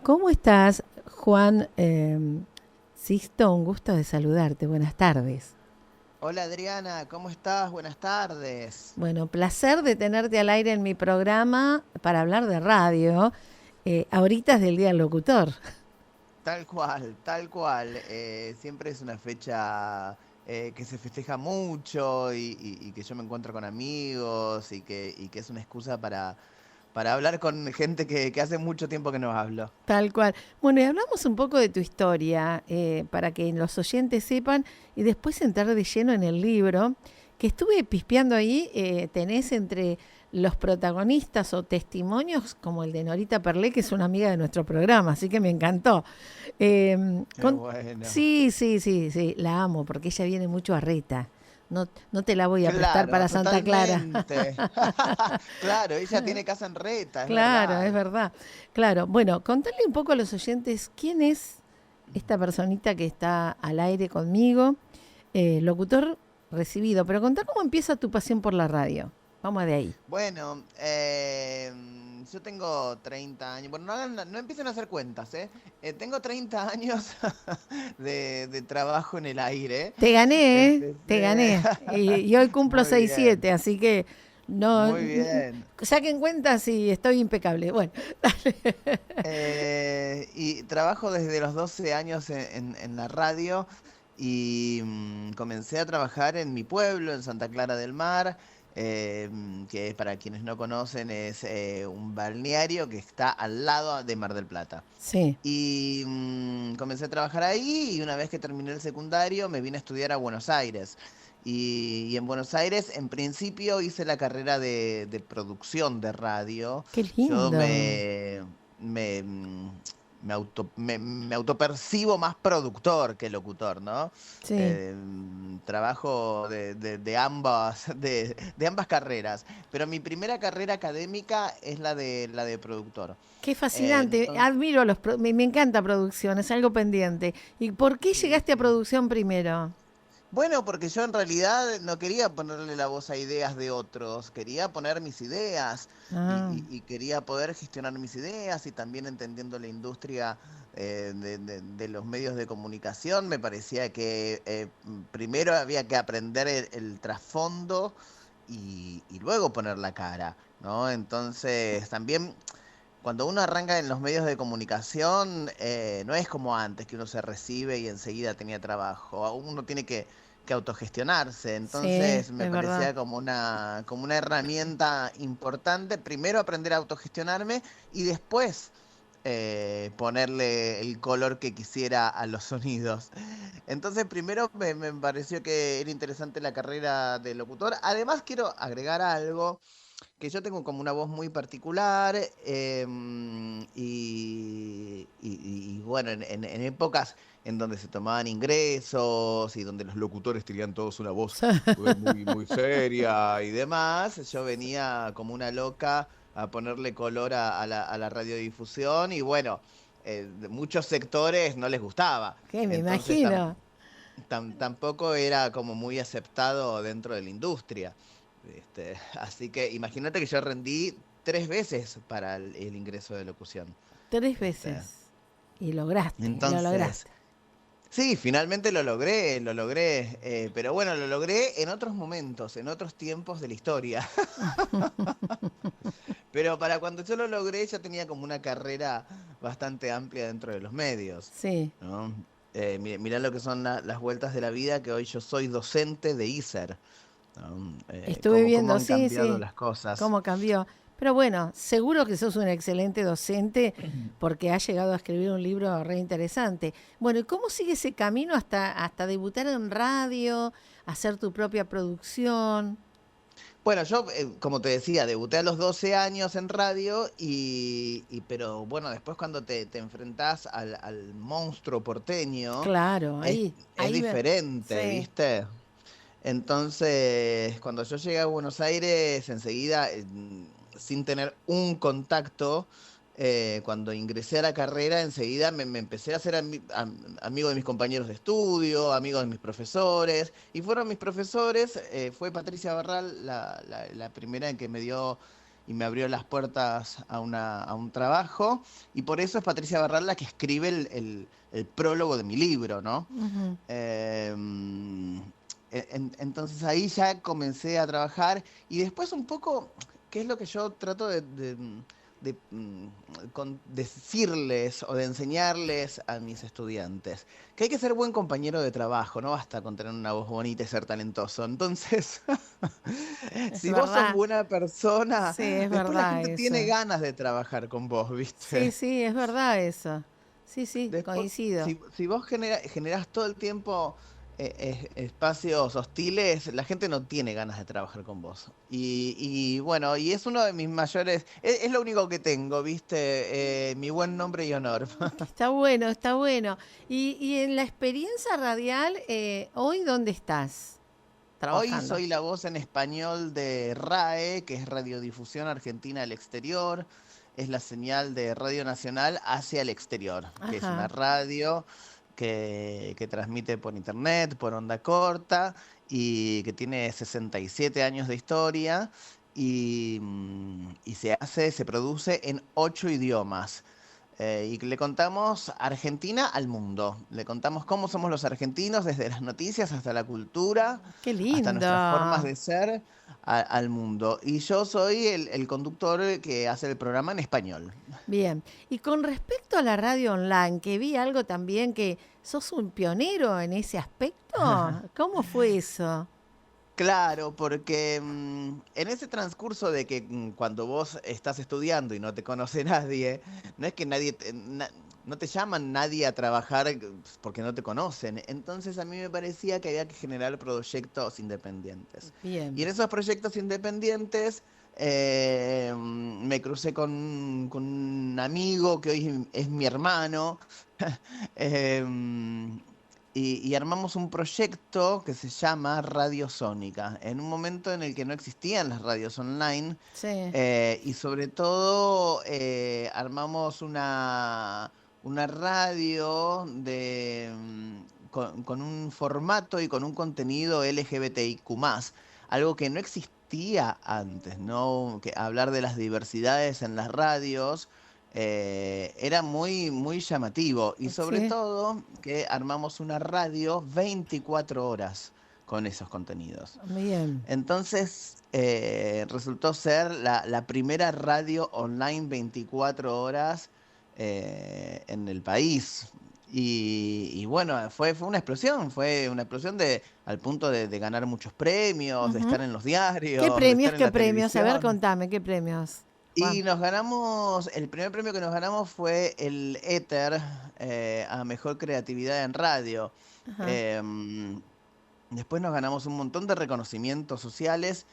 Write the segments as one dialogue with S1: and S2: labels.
S1: ¿Cómo estás, Juan Sisto? Un gusto de saludarte. Buenas tardes.
S2: Hola Adriana, ¿cómo estás? Buenas tardes.
S1: Bueno, placer de tenerte al aire en mi programa para hablar de radio. Ahorita es del Día del Locutor.
S2: Tal cual, tal cual. Siempre es una fecha que se festeja mucho y que yo me encuentro con amigos y que es una excusa para hablar con gente que hace mucho tiempo que no hablo.
S1: Tal cual. Bueno, y hablamos un poco de tu historia para que los oyentes sepan y después entrar de lleno en el libro, que estuve pispeando ahí. Tenés entre los protagonistas o testimonios como el de Norita Perlé, que es una amiga de nuestro programa, así que me encantó.
S2: Qué bueno.
S1: Sí, sí, sí, sí, la amo porque ella viene mucho a Reta. No, no te la voy a prestar
S2: Claro,
S1: para Santa Clara.
S2: totalmente. Claro, ella tiene casa en Reta, es
S1: Claro, es
S2: verdad.
S1: verdad. Claro, bueno, contale un poco a los oyentes quién es esta personita que está al aire conmigo, locutor recibido, pero contá cómo empieza tu pasión por la radio. Vamos de ahí.
S2: Bueno, yo tengo 30 años. Bueno, no empiecen a hacer cuentas, ¿eh? Tengo 30 años de trabajo en el aire.
S1: Te gané, ¿eh? Te
S2: Empecé.
S1: gané. Y hoy cumplo
S2: Muy
S1: seis
S2: bien,
S1: siete, así que no
S2: muy bien.
S1: saquen cuentas y estoy impecable. Bueno, dale.
S2: Y trabajo desde los 12 años en la radio y comencé a trabajar en mi pueblo, en Santa Clara del Mar, que para quienes no conocen es un balneario que está al lado de Mar del Plata.
S1: Sí.
S2: Y comencé a trabajar ahí y una vez que terminé el secundario me vine a estudiar a Buenos Aires. Y en Buenos Aires, en principio, hice la carrera de producción de radio.
S1: Qué
S2: Yo
S1: lindo.
S2: me, me autopercibo más productor que locutor, ¿no?
S1: Sí.
S2: Trabajo de ambas carreras, pero mi primera carrera académica es la de productor.
S1: Qué fascinante.
S2: Entonces,
S1: Admiro me encanta producción, es algo pendiente. ¿Y por qué
S2: sí,
S1: llegaste a
S2: sí.
S1: producción primero?
S2: Bueno, porque yo en realidad no quería ponerle la voz a ideas de otros, quería poner mis ideas
S1: Ah,
S2: y quería poder gestionar mis ideas y también entendiendo la industria de los medios de comunicación, me parecía que primero había que aprender el trasfondo y luego poner la cara, ¿no? Entonces, también cuando uno arranca en los medios de comunicación, no es como antes, que uno se recibe y enseguida tenía trabajo. Uno tiene que autogestionarse.
S1: sí,
S2: Entonces me
S1: es verdad.
S2: parecía como una herramienta importante, primero aprender a autogestionarme y después ponerle el color que quisiera a los sonidos. Entonces, primero me pareció que era interesante la carrera de locutor. Además, quiero agregar algo que yo tengo como una voz muy particular y bueno, en épocas en donde se tomaban ingresos y donde los locutores tenían todos una voz muy, muy seria y demás, yo venía como una loca a ponerle color a la radiodifusión y bueno, muchos sectores no les gustaba,
S1: ¿Qué? Me
S2: entonces
S1: imagino.
S2: tampoco era como muy aceptado dentro de la industria. Así que imagínate que yo rendí 3 veces para el ingreso de locución.
S1: Tres
S2: ¿Viste?
S1: veces. Y lograste, lo
S2: Entonces,
S1: lograste.
S2: sí, finalmente lo logré, pero bueno, lo logré en otros momentos, en otros tiempos de la historia. Pero para cuando yo lo logré ya tenía como una carrera bastante amplia dentro de los medios,
S1: Sí.
S2: ¿no? Mirá lo que son las vueltas de la vida, que hoy yo soy docente de ISER, ¿no?
S1: Estuve
S2: Cómo
S1: viendo,
S2: han
S1: sí,
S2: cambiado
S1: sí,
S2: las cosas.
S1: cómo cambió. Pero bueno, seguro que sos un excelente docente porque has llegado a escribir un libro re interesante. Bueno, ¿y cómo sigue ese camino hasta debutar en radio, hacer tu propia producción?
S2: Bueno, yo, como te decía, debuté a los 12 años en radio pero bueno, después cuando te enfrentás al monstruo porteño,
S1: Claro,
S2: es, es
S1: ahí me...
S2: diferente,
S1: Sí,
S2: ¿viste? Entonces, cuando yo llegué a Buenos Aires, enseguida, sin tener un contacto, cuando ingresé a la carrera, enseguida me empecé a hacer amigo de mis compañeros de estudio, amigo de mis profesores, y fueron mis profesores, fue Patricia Barral la primera en que me dio y me abrió las puertas a un trabajo, y por eso es Patricia Barral la que escribe el prólogo de mi libro, ¿no?
S1: Ujú.
S2: Entonces ahí ya comencé a trabajar y después un poco, ¿qué es lo que yo trato de decirles o de enseñarles a mis estudiantes? Que hay que ser buen compañero de trabajo, no basta con tener una voz bonita y ser talentoso. Entonces,
S1: Es
S2: si vos sos
S1: verdad.
S2: buena persona,
S1: Sí, es
S2: después la
S1: verdad
S2: gente tiene
S1: eso.
S2: ganas de trabajar con vos,
S1: Sí,
S2: ¿viste?
S1: sí, es verdad eso. Sí, sí,
S2: Después,
S1: coincido.
S2: si vos generás todo el tiempo espacios hostiles, la gente no tiene ganas de trabajar con vos. Y bueno, y es uno de mis mayores, es lo único que tengo, ¿viste? Mi buen nombre y honor.
S1: Está bueno, está bueno. Y en la experiencia radial, ¿hoy dónde estás
S2: Hoy
S1: trabajando?
S2: soy la voz en español de RAE, que es Radiodifusión Argentina al Exterior. Es la señal de Radio Nacional hacia el exterior, que es una
S1: Ajá.
S2: radio que transmite por internet, por onda corta, y que tiene 67 años de historia y se produce en 8 idiomas. Y le contamos Argentina al mundo. Le contamos cómo somos los argentinos, desde las noticias hasta la cultura,
S1: Qué
S2: hasta
S1: lindo.
S2: nuestras formas de ser al mundo. Y yo soy el conductor que hace el programa en español.
S1: Bien. Y con respecto a la radio online, que vi algo también que sos un pionero en ese aspecto. ¿Cómo fue eso?
S2: Claro, porque en ese transcurso de que cuando vos estás estudiando y no te conoce nadie, no es que no te llaman nadie a trabajar porque no te conocen. Entonces a mí me parecía que había que generar proyectos independientes. Y
S1: Bien.
S2: en esos proyectos independientes me crucé con un amigo que hoy es mi hermano. em, y armamos un proyecto que se llama Radio Sónica, en un momento en el que no existían las radios online,
S1: Sí.
S2: y sobre todo armamos una radio con un formato y con un contenido LGBTIQ+, algo que no existía antes, ¿no? Que hablar de las diversidades en las radios era muy, muy llamativo, y sobre
S1: Sí.
S2: todo que armamos una radio 24 horas con esos contenidos.
S1: Bien.
S2: Entonces resultó ser la primera radio online 24 horas en el país. Y bueno, fue una explosión al punto de ganar muchos premios, de estar
S1: Ujú.
S2: en los diarios, de
S1: ¿Qué
S2: estar en la
S1: premios? A ver,
S2: televisión.
S1: contame, ¿qué premios,
S2: Y
S1: Juan?
S2: el primer premio que nos ganamos fue el Éter a Mejor Creatividad en Radio.
S1: Ajá.
S2: Em, Después nos ganamos un montón de reconocimientos sociales,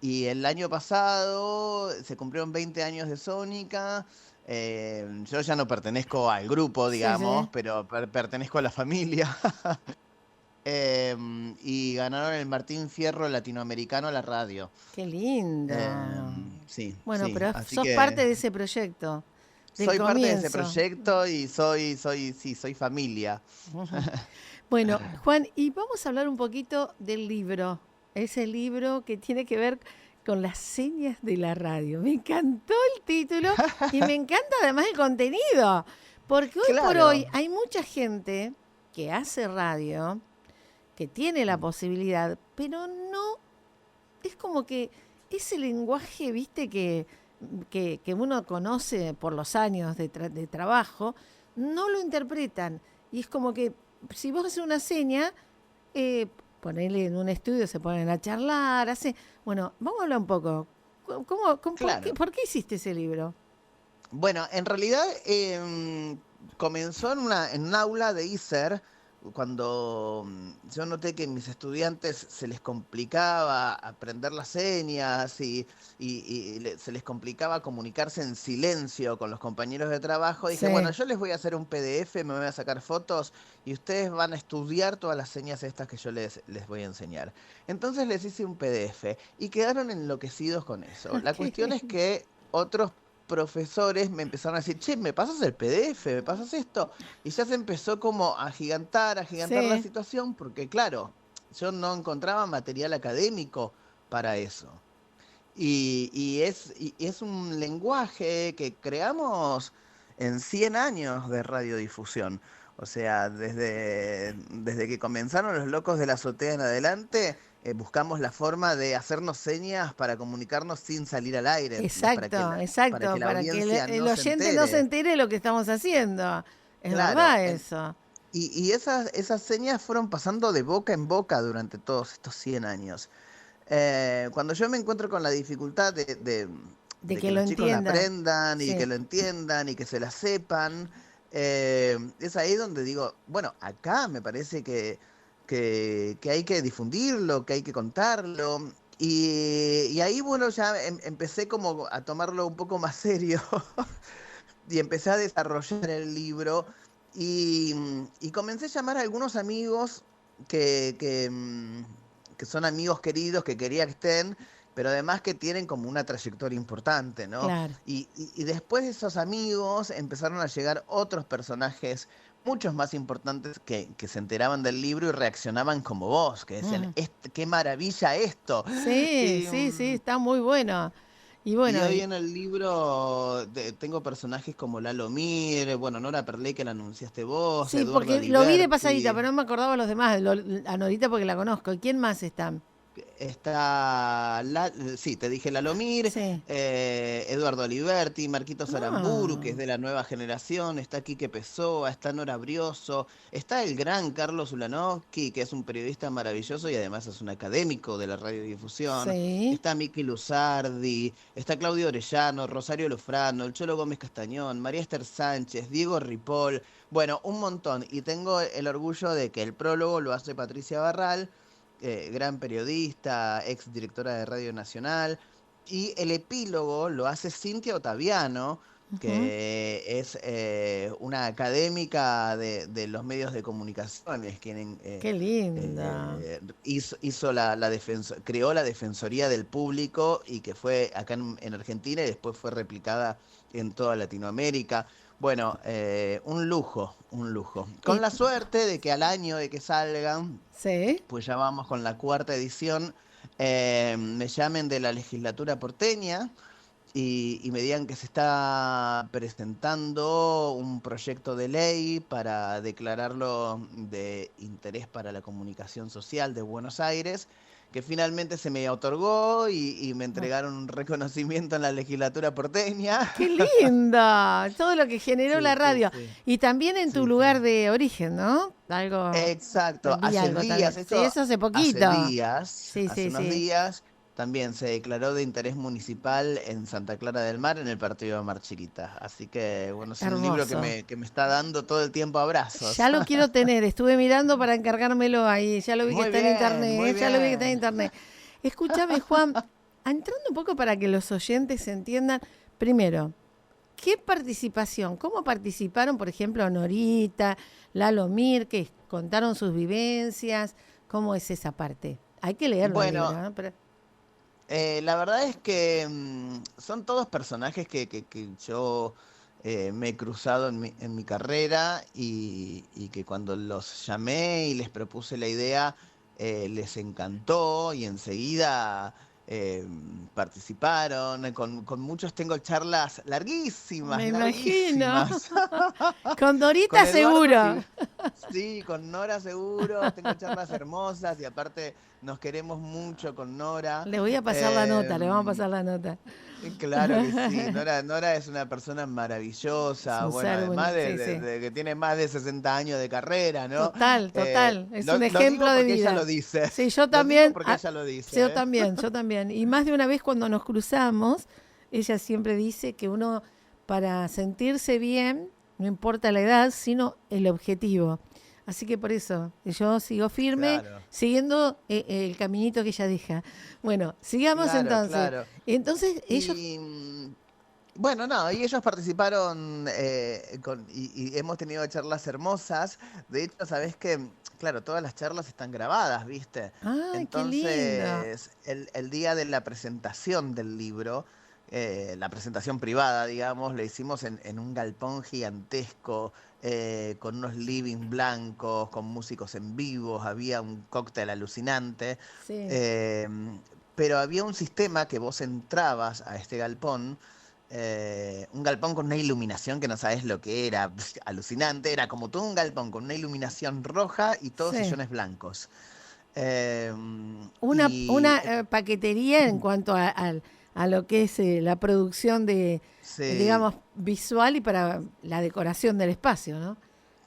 S2: y el año pasado se cumplieron 20 años de Sónica. Yo ya no pertenezco al grupo,
S1: Sí,
S2: digamos,
S1: sí.
S2: pero pertenezco a la familia. Y ganaron el Martín Fierro Latinoamericano a la radio.
S1: Qué lindo.
S2: Sí,
S1: Bueno,
S2: sí.
S1: pero
S2: Así
S1: sos parte
S2: que
S1: de ese proyecto, del
S2: soy parte de ese
S1: comienzo.
S2: proyecto y sí, soy familia.
S1: Ujú. Bueno, Juan, y vamos a hablar un poquito del libro. Ese libro que tiene que ver con las señas de la radio. Me encantó el título y me encanta además el contenido. Porque hoy por hoy
S2: Claro,
S1: hay mucha gente que hace radio, que tiene la posibilidad, pero no, es como que ese lenguaje, viste, que uno conoce por los años de trabajo, no lo interpretan. Y es como que si vos haces una seña, eh, ponele en un estudio, se ponen a charlar, Bueno, vamos a hablar un poco.
S2: claro.
S1: Por qué hiciste ese libro?
S2: Bueno, en realidad comenzó en un aula de ISER, cuando yo noté que mis estudiantes se les complicaba aprender las señas se les complicaba comunicarse en silencio con los compañeros de trabajo. Dije, bueno,
S1: Sí.
S2: yo les voy a hacer un PDF, me voy a sacar fotos y ustedes van a estudiar todas las señas estas que yo les voy a enseñar. Entonces les hice un PDF y quedaron enloquecidos con eso. La
S1: Qué
S2: cuestión es
S1: lindo.
S2: que otros profesores me empezaron a decir, che, ¿me pasas el PDF? ¿Me pasas esto? Y ya se empezó como a gigantar la
S1: Sí.
S2: situación, porque claro, yo no encontraba material académico para eso. Y es un lenguaje que creamos en 100 años de radiodifusión. O sea, desde que comenzaron los locos de la azotea en adelante, buscamos la forma de hacernos señas para comunicarnos sin salir al aire,
S1: Exacto,
S2: para que
S1: exacto,
S2: la
S1: para que
S2: audiencia
S1: el
S2: no se
S1: oyente no se
S2: entere.
S1: entere de lo que estamos haciendo. Es
S2: Claro,
S1: verdad eso.
S2: y esas señas fueron pasando de boca en boca durante todos estos 100 años. Cuando yo me encuentro con la dificultad
S1: De
S2: de
S1: que
S2: que
S1: lo
S2: los chicos la
S1: entienda.
S2: aprendan y que
S1: Sí.
S2: lo entiendan y que se la sepan, es ahí donde digo, bueno, acá me parece que hay que difundirlo, que hay que contarlo. Y ahí, bueno, ya empecé como a tomarlo un poco más serio y empecé a desarrollar el libro y comencé a llamar a algunos amigos que son amigos queridos, que quería que estén, pero además que tienen como una trayectoria importante, ¿no?
S1: Claro.
S2: Y después de esos amigos empezaron a llegar otros personajes muchos más importantes que se enteraban del libro y reaccionaban como vos, que decían,
S1: Ujú.
S2: qué maravilla esto".
S1: Sí,
S2: Y,
S1: sí, sí,
S2: mm,
S1: está muy bueno. Y
S2: y
S1: bueno,
S2: hoy en el libro tengo personajes como Lalo Mir, bueno, Nora Perlé, que la anunciaste vos,
S1: sí,
S2: Eduardo
S1: porque lo vi de pasadita,
S2: Aliberti.
S1: pero no me acordaba los demás. A Norita porque la conozco. ¿Y quién más están?
S2: Sí, te dije Lalomir,
S1: Sí.
S2: Eduardo Aliberti, Marquitos Aramburu, que es
S1: Ah,
S2: de la nueva generación, está Quique Pessoa, está Nora Brioso, está el gran Carlos Ulanowski, que es un periodista maravilloso y además es un académico de la radiodifusión,
S1: sí.
S2: está Miki Luzardi, está Claudio Orellano, Rosario Lufrano, el Cholo Gómez Castañón, María Esther Sánchez, Diego Ripoll, bueno, un montón. Y tengo el orgullo de que el prólogo lo hace Patricia Barral, gran periodista, ex directora de Radio Nacional, y el epílogo lo hace Cintia Ottaviano,
S1: Ujú.
S2: que es una académica de los medios de comunicaciones, quien
S1: Qué linda.
S2: creó la Defensoría del Público y que fue acá en Argentina y después fue replicada en toda Latinoamérica. Bueno, un lujo, un lujo. Con
S1: Y,
S2: la suerte de que al año de que salgan,
S1: sí.
S2: pues ya vamos con la cuarta edición, me llamen de la legislatura porteña y me digan que se está presentando un proyecto de ley para declararlo de interés para la comunicación social de Buenos Aires, que finalmente se me otorgó y me entregaron un reconocimiento en la legislatura porteña.
S1: Qué linda. Todo lo que generó
S2: Sí,
S1: la
S2: sí,
S1: radio.
S2: sí.
S1: Y también en tu
S2: Sí, sí.
S1: lugar de origen, ¿no? Algo,
S2: Exacto,
S1: vi
S2: hace
S1: algo
S2: días,
S1: también. Sí,
S2: esto
S1: eso hace
S2: hace
S1: poquito.
S2: días,
S1: Sí,
S2: hace
S1: sí,
S2: unos
S1: sí.
S2: días, también se declaró de interés municipal en Santa Clara del Mar, en el partido de Mar Chiquita. Así que, bueno, es un libro que
S1: Hermoso.
S2: me está dando todo el tiempo abrazos.
S1: Ya lo quiero tener. Estuve mirando para encargármelo ahí. Ya lo vi que
S2: Muy
S1: está en
S2: bien,
S1: internet.
S2: muy
S1: Ya lo vi que está en
S2: bien.
S1: internet. Escúchame, Juan. Entrando un poco para que los oyentes entiendan. Primero, ¿qué participación? ¿Cómo participaron, por ejemplo, Norita, Lalo Mir, que contaron sus vivencias? ¿Cómo es esa parte? Hay que leerlo el libro,
S2: Bueno,
S1: ¿no? Pero,
S2: la verdad es que son todos personajes que yo me he cruzado en mi carrera y que cuando los llamé y les propuse la idea, les encantó y enseguida participaron. Con muchos tengo charlas
S1: me
S2: larguísimas,
S1: imagino.
S2: larguísimas.
S1: Con
S2: Con
S1: Dorita
S2: Eduardo,
S1: seguro.
S2: sí. Sí, con Nora seguro, tengo charlas hermosas y aparte nos queremos mucho con Nora.
S1: Le voy a pasar la nota, le vamos a
S2: Em,
S1: pasar la nota.
S2: claro que sí, Nora es una persona
S1: Es
S2: maravillosa,
S1: un
S2: bueno,
S1: ser
S2: además
S1: único, sí, sí.
S2: de que tiene más de 60 años de carrera, ¿no?
S1: Total, total. Es un
S2: Lo digo
S1: ejemplo de
S2: porque ella lo
S1: vida.
S2: dice,
S1: Sí, yo
S2: lo digo
S1: también,
S2: porque ella lo
S1: sí, yo
S2: dice, ¿eh?
S1: también, yo también. Y más de una vez cuando nos cruzamos, ella siempre dice que uno, para sentirse bien, no importa la edad, sino el objetivo. Así que por eso, yo sigo firme,
S2: Claro,
S1: siguiendo el caminito que ella deja. Bueno, sigamos
S2: claro,
S1: entonces.
S2: claro.
S1: Entonces, ellos,
S2: Y bueno, no, y ellos participaron y hemos tenido charlas hermosas. De hecho, sabés que, claro, todas las charlas están grabadas, ¿viste?
S1: ¡ay, qué lindo!
S2: Entonces, el día de la presentación del libro, la presentación privada, digamos, la hicimos en un galpón gigantesco, con unos living blancos, con músicos en vivo, había un cóctel alucinante.
S1: Sí.
S2: eh, pero había un sistema que vos entrabas a este galpón, un galpón con una iluminación que no sabes lo que era, alucinante, era como todo un galpón con una iluminación roja y todos
S1: Sí.
S2: sillones blancos. Em,
S1: Una
S2: y
S1: paquetería en cuanto a lo que es la producción de,
S2: sí,
S1: digamos, visual y para la decoración del espacio, ¿no?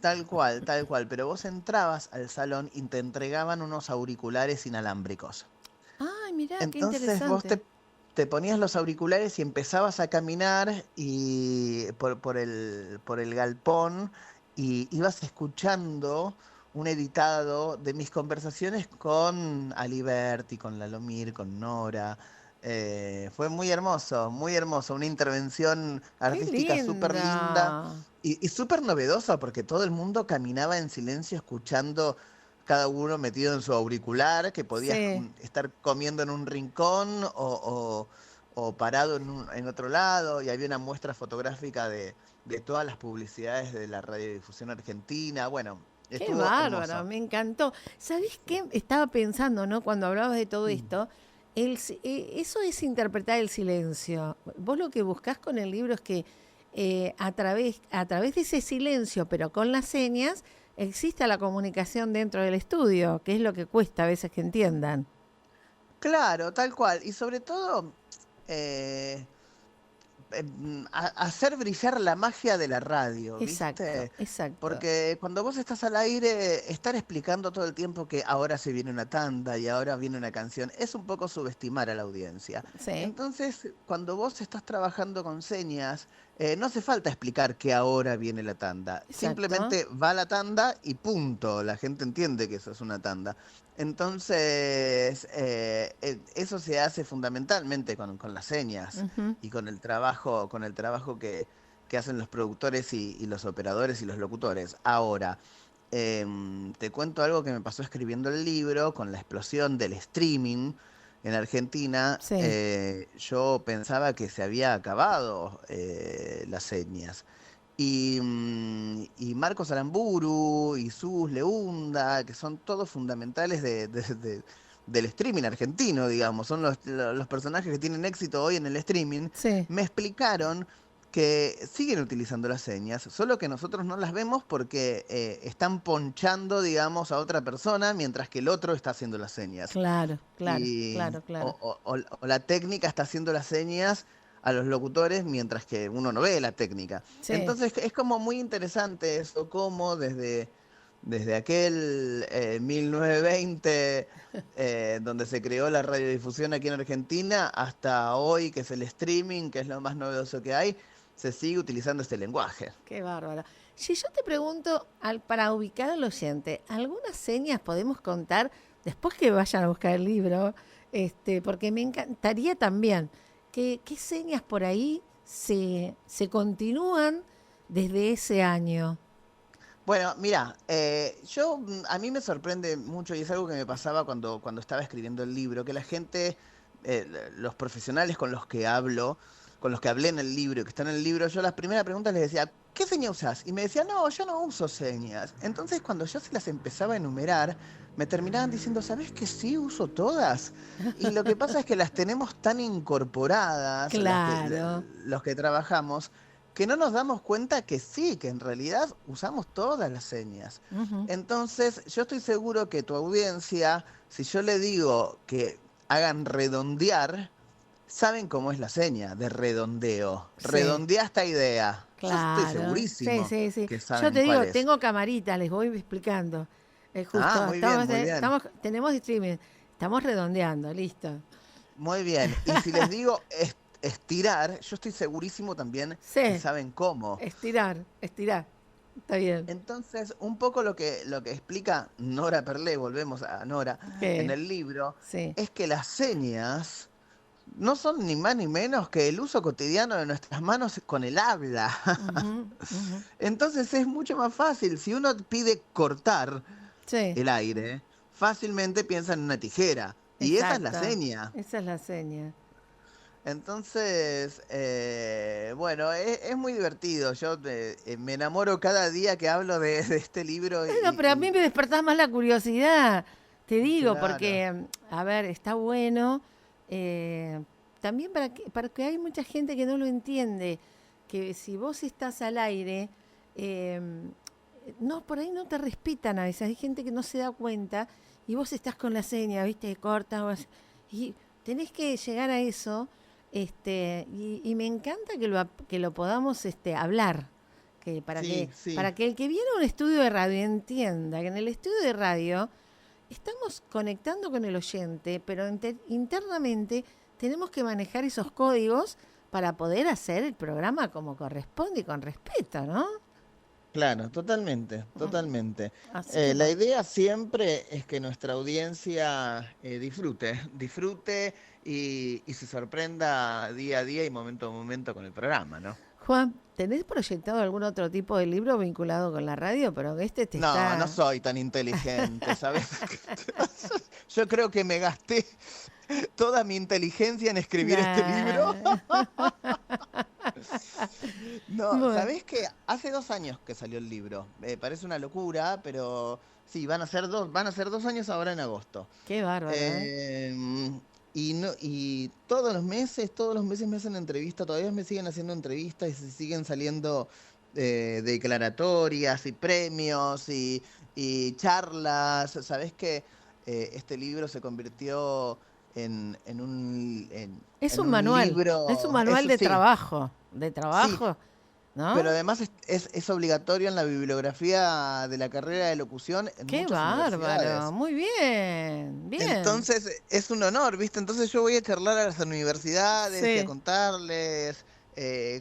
S2: tal cual, pero vos entrabas al salón y te entregaban unos auriculares inalámbricos.
S1: Ay, mirá, qué
S2: Entonces vos
S1: interesante.
S2: te ponías los auriculares y empezabas a caminar y por el galpón y ibas escuchando un editado de mis conversaciones con Aliberti, con Lalomir, con Nora. Fue muy hermoso, una intervención
S1: Qué
S2: artística súper linda
S1: linda.
S2: y súper novedosa porque todo el mundo caminaba en silencio escuchando cada uno metido en su auricular, que podías
S1: Sí.
S2: estar comiendo en un rincón o parado en otro lado, y había una muestra fotográfica de todas las publicidades de la radiodifusión argentina. Bueno,
S1: Qué
S2: estuvo
S1: bárbaro,
S2: hermoso.
S1: me encantó. ¿Sabés qué? Estaba pensando, ¿no? Cuando hablabas de todo
S2: Mm.
S1: esto, eso es interpretar el silencio. Vos lo que buscás con el libro es que a través de ese silencio, pero con las señas, exista la comunicación dentro del estudio, que es lo que cuesta a veces que entiendan.
S2: Claro, tal cual. Y sobre todo, eh, hacer brillar la magia de la radio,
S1: Exacto,
S2: ¿viste?
S1: exacto.
S2: Porque cuando vos estás al aire, estar explicando todo el tiempo que ahora se viene una tanda y ahora viene una canción, es un poco subestimar a la audiencia.
S1: Sí,
S2: Entonces, cuando vos estás trabajando con señas, no hace falta explicar que ahora viene la tanda.
S1: exacto.
S2: Simplemente va la tanda y punto. La gente entiende que eso es una tanda. Entonces, eso se hace fundamentalmente con las señas
S1: Ujú.
S2: y con el trabajo que hacen los productores y los operadores y los locutores. Ahora, te cuento algo que me pasó escribiendo el libro, con la explosión del streaming en Argentina.
S1: Sí,
S2: Yo pensaba que se había acabado las señas. Y Marcos Aramburu y Sus Leunda, que son todos fundamentales del streaming argentino, digamos, son los personajes que tienen éxito hoy en el streaming,
S1: sí,
S2: me explicaron que siguen utilizando las señas, solo que nosotros no las vemos porque están ponchando, digamos, a otra persona mientras que el otro está haciendo las señas.
S1: claro, claro,
S2: Y,
S1: claro, claro.
S2: o la técnica está haciendo las señas a los locutores mientras que uno no ve la técnica.
S1: Sí.
S2: Entonces es como muy interesante eso, como desde aquel 1920, donde se creó la radiodifusión aquí en Argentina, hasta hoy, que es el streaming, que es lo más novedoso que hay, se sigue utilizando este lenguaje.
S1: Qué bárbaro. Si yo te pregunto, para ubicar al oyente, ¿algunas señas podemos contar después que vayan a buscar el libro? Porque me encantaría también qué señas por ahí se continúan desde ese año.
S2: Bueno, mira, a mí me sorprende mucho y es algo que me pasaba cuando estaba escribiendo el libro, que la gente, los profesionales con los que hablo, con los que hablé en el libro, que están en el libro, yo las primeras preguntas les decía, ¿qué seña usás? Y me decían, no, yo no uso señas. Entonces cuando yo se las empezaba a enumerar, me terminaban diciendo, ¿sabes que sí uso todas? Y lo que pasa es que las tenemos tan incorporadas,
S1: Claro.
S2: los que trabajamos, que no nos damos cuenta que sí, que en realidad usamos todas las señas.
S1: Ujú.
S2: Entonces, yo estoy seguro que tu audiencia, si yo le digo que hagan redondear, saben cómo es la seña de redondeo.
S1: Sí,
S2: Redondea esta idea. Yo estoy
S1: claro. Sí,
S2: segurísimo
S1: sí, sí.
S2: que
S1: Yo
S2: saben
S1: te
S2: cuál
S1: digo,
S2: es.
S1: tengo camarita, les voy explicando.
S2: Ah,
S1: Justo,
S2: muy bien, muy bien.
S1: tenemos streaming, estamos redondeando, listo.
S2: Muy bien. Y si les digo estirar, yo estoy segurísimo también que
S1: Sí,
S2: saben cómo.
S1: estirar, estirar. Está bien.
S2: Entonces, un poco lo que explica Nora Perlé, volvemos a Nora, en
S1: ¿Qué?
S2: el libro,
S1: Sí.
S2: es que las señas no son ni más ni menos que el uso cotidiano de nuestras manos con el habla.
S1: Ujú, ujú.
S2: Entonces es mucho más fácil. Si uno pide cortar
S1: Sí,
S2: el aire, fácilmente piensa en una tijera. Y esa es la
S1: exacto.
S2: seña.
S1: Esa es la seña.
S2: Entonces, bueno, es muy divertido. Yo me enamoro cada día que hablo de este libro
S1: Bueno, pero a mí me despertás más la curiosidad, te digo,
S2: claro.
S1: porque, a ver, está bueno, eh, también para que hay mucha gente que no lo entiende, que si vos estás al aire, eh, no, por ahí no te respetan a veces, hay gente que no se da cuenta y vos estás con la seña, viste, corta, y tenés que llegar a eso, y me encanta que lo podamos hablar,
S2: Sí, sí.
S1: para que el que viene a un estudio de radio entienda que en el estudio de radio estamos conectando con el oyente, pero internamente tenemos que manejar esos códigos para poder hacer el programa como corresponde y con respeto, ¿no?
S2: Claro, totalmente, totalmente.
S1: Así que
S2: La
S1: bueno.
S2: idea siempre es que nuestra audiencia disfrute y se sorprenda día a día y momento a momento con el programa, ¿no?
S1: Juan, ¿tenés proyectado algún otro tipo de libro vinculado con la radio? Pero este te
S2: No, no
S1: está...
S2: soy tan inteligente, ¿sabes? Yo creo que me gasté toda mi inteligencia en escribir este libro.
S1: Nah.
S2: No,
S1: Bueno,
S2: ¿sabés qué? Hace 2 años que salió el libro. Parece una locura, pero sí, van a ser 2 años ahora en agosto.
S1: qué bárbaro, ¿eh?
S2: Y, no, y todos los meses me hacen entrevistas, todavía me siguen haciendo entrevistas y se siguen saliendo declaratorias y premios y charlas. ¿Sabés qué? Este libro se convirtió en
S1: Es
S2: en
S1: un
S2: un
S1: manual, es un
S2: libro,
S1: manual
S2: eso sí,
S1: de
S2: sí,
S1: trabajo,
S2: pero
S1: ¿no?
S2: además es obligatorio en la bibliografía de la carrera de locución en
S1: Qué
S2: muchas
S1: bárbaro,
S2: universidades.
S1: muy bien, bien.
S2: Entonces es un honor, ¿viste? Entonces yo voy a charlar a las universidades y a
S1: Sí,
S2: contarles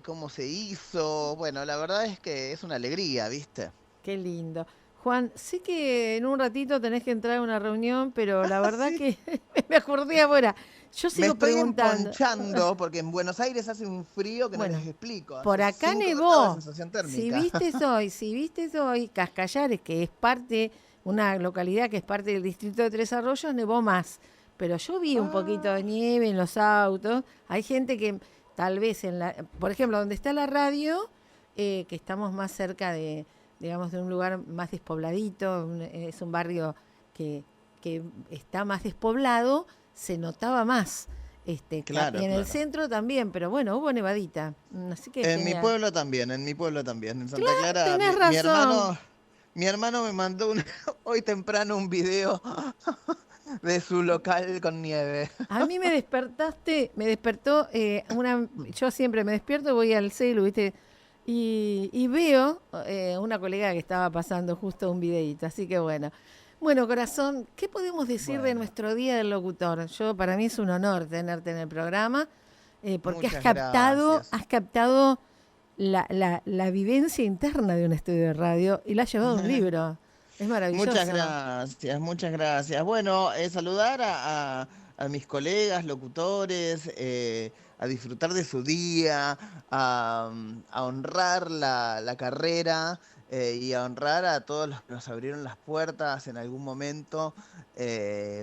S2: cómo se hizo. Bueno, la verdad es que es una alegría, ¿viste?
S1: qué lindo. Juan, sé que en un ratito tenés que entrar a una reunión, pero la verdad
S2: Sí.
S1: que me acordé ahora. Yo
S2: Me
S1: sigo
S2: estoy
S1: preguntando.
S2: emponchando porque en Buenos Aires hace un frío que no les
S1: Bueno,
S2: explico.
S1: por
S2: Hace
S1: acá
S2: 5 grados de
S1: nevó.
S2: sensación térmica.
S1: Si viste hoy, Cascallares, que es parte, una localidad que es parte del distrito de Tres Arroyos, nevó más. Pero yo vi un poquito de
S2: Ah,
S1: nieve en los autos. Hay gente que tal vez por ejemplo, donde está la radio, que estamos más cerca de, digamos, de un lugar más despobladito, es un barrio que, que está más despoblado, se notaba más. Y
S2: claro,
S1: en el
S2: claro.
S1: centro también, pero bueno, hubo nevadita. Así que genial.
S2: En mi pueblo también. En Santa Clara,
S1: Tenés razón.
S2: mi hermano me mandó hoy temprano un video de su local con nieve.
S1: A mí me despertó yo siempre me despierto, voy al celu, ¿viste? Y veo una colega que estaba pasando justo un videíto, así que bueno. Bueno, corazón, ¿qué podemos decir de
S2: Bueno,
S1: nuestro Día del Locutor? Para mí es un honor tenerte en el programa, porque
S2: muchas gracias.
S1: has captado la vivencia interna de un estudio de radio y la has llevado a un libro. Es
S2: Muchas
S1: maravilloso.
S2: gracias, muchas gracias. Bueno, saludar a mis colegas locutores, a disfrutar de su día, a honrar la carrera y a honrar a todos los que nos abrieron las puertas en algún momento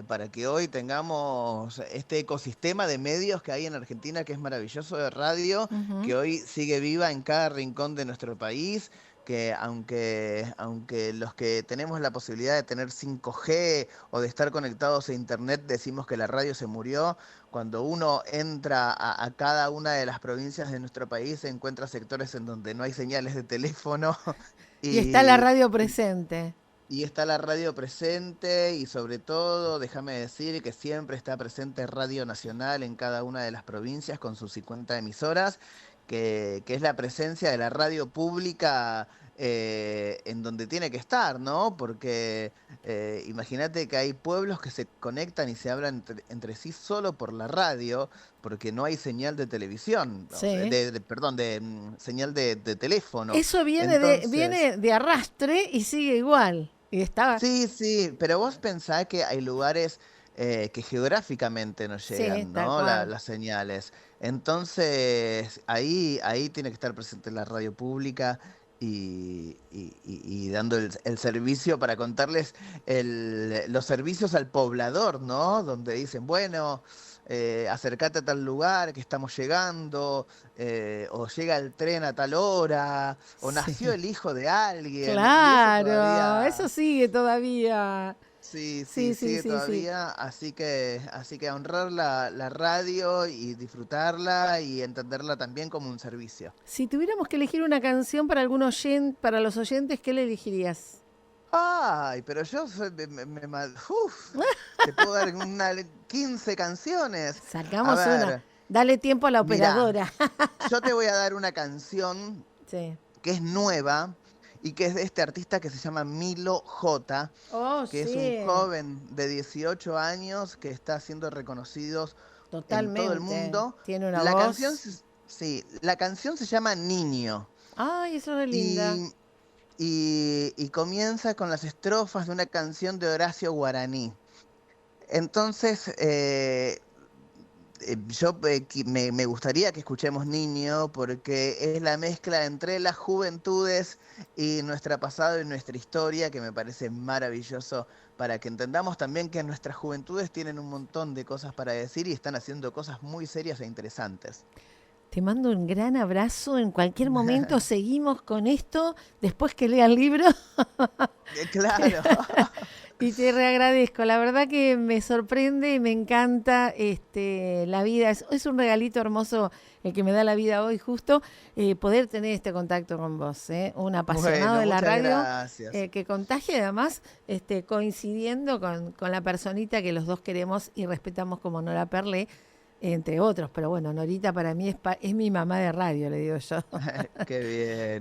S2: para que hoy tengamos este ecosistema de medios que hay en Argentina, que es maravilloso de radio,
S1: Ujú.
S2: que hoy sigue viva en cada rincón de nuestro país que aunque los que tenemos la posibilidad de tener 5G o de estar conectados a Internet decimos que la radio se murió, cuando uno entra a cada una de las provincias de nuestro país se encuentra sectores en donde no hay señales de teléfono
S1: Y está la
S2: y,
S1: radio
S2: y-
S1: presente.
S2: y está la radio presente y sobre todo, déjame decir que siempre está presente Radio Nacional en cada una de las provincias con sus 50 emisoras, que es la presencia de la radio pública en donde tiene que estar, ¿no? Porque imagínate que hay pueblos que se conectan y se hablan entre sí solo por la radio, porque no hay señal de televisión, o sea,
S1: Sí.
S2: perdón, señal de teléfono.
S1: Eso
S2: Entonces...
S1: viene de arrastre y sigue igual. Y estaba,
S2: Sí, sí, pero vos pensás que hay lugares que geográficamente no
S1: sí,
S2: llegan,
S1: tal
S2: ¿no?
S1: cual.
S2: Las señales. Entonces, ahí tiene que estar presente la radio pública y dando el servicio para contarles los servicios al poblador, ¿no? Donde dicen, bueno, acércate a tal lugar que estamos llegando, o llega el tren a tal hora, o nació
S1: Sí.
S2: el hijo de alguien, y eso
S1: Claro, eso
S2: todavía...
S1: sigue todavía.
S2: Sí, sí,
S1: Sí, sí,
S2: sigue
S1: sí, sí.
S2: todavía, así que honrar la radio y disfrutarla y entenderla también como un servicio.
S1: Si tuviéramos que elegir una canción para algún para los oyentes, ¿qué le elegirías?
S2: Ay, pero yo te puedo dar 15 canciones. A
S1: Sacamos una.
S2: ver,
S1: Dale tiempo a la
S2: mirá,
S1: operadora.
S2: yo te voy a dar una canción
S1: Sí.
S2: que es nueva y que es de este artista que se llama Milo J,
S1: Oh,
S2: que es un
S1: sí.
S2: joven de 18 años que está siendo reconocido en todo el
S1: Totalmente.
S2: mundo.
S1: Tiene una
S2: La canción,
S1: voz.
S2: sí, la canción se llama Niño
S1: Ay, eso es linda.
S2: y, y comienza con las estrofas de una canción de Horacio Guaraní. Entonces, me gustaría que escuchemos Niño porque es la mezcla entre las juventudes y nuestro pasado y nuestra historia que me parece maravilloso para que entendamos también que nuestras juventudes tienen un montón de cosas para decir y están haciendo cosas muy serias e interesantes.
S1: Te mando un gran abrazo. En cualquier momento seguimos con esto. Después que lea el libro.
S2: Claro.
S1: Y te reagradezco. La verdad que me sorprende y me encanta la vida. Es un regalito hermoso el que me da la vida hoy, justo poder tener este contacto con vos. Un apasionado
S2: Bueno,
S1: de la
S2: muchas
S1: radio
S2: gracias.
S1: que contagia además coincidiendo con la personita que los dos queremos y respetamos como Nora Perlé, entre otros. Pero bueno, Norita para mí es mi mamá de radio, le digo yo.
S2: Qué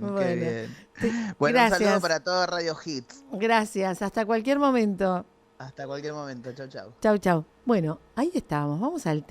S2: bien, qué
S1: Bueno,
S2: bien. Bueno, un saludo
S1: gracias.
S2: para todo Radio Hits.
S1: Gracias. Hasta cualquier momento.
S2: Hasta cualquier momento. Chau, chau.
S1: Chau, chau. Bueno, ahí estábamos. Vamos al